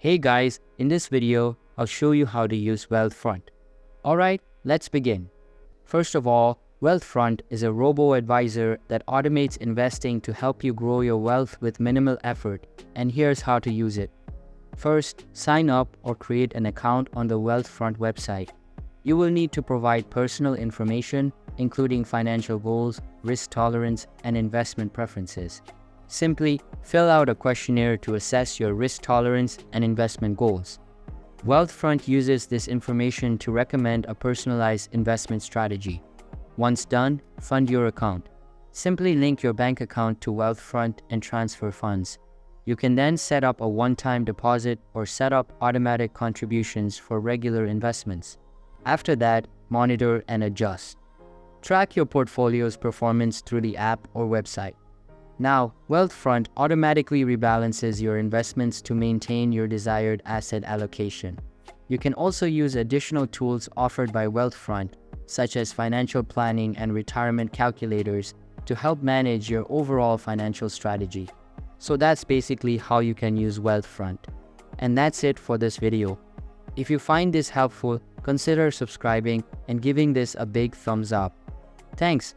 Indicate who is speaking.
Speaker 1: Hey guys, in this video, I'll show you how to use Wealthfront. Alright, let's begin. First of all, Wealthfront is a robo-advisor that automates investing to help you grow your wealth with minimal effort, and here's how to use it. First, sign up or create an account on the Wealthfront website. You will need to provide personal information, including financial goals, risk tolerance, and investment preferences. Simply fill out a questionnaire to assess your risk tolerance and investment goals. Wealthfront uses this information to recommend a personalized investment strategy. Once done, fund your account. Simply link your bank account to Wealthfront and transfer funds. You can then set up a one-time deposit or set up automatic contributions for regular investments. After that, monitor and adjust. Track your portfolio's performance through the app or website. Now, Wealthfront automatically rebalances your investments to maintain your desired asset allocation. You can also use additional tools offered by Wealthfront, such as financial planning and retirement calculators, to help manage your overall financial strategy. So that's basically how you can use Wealthfront. And that's it for this video. If you find this helpful, consider subscribing and giving this a big thumbs up. Thanks.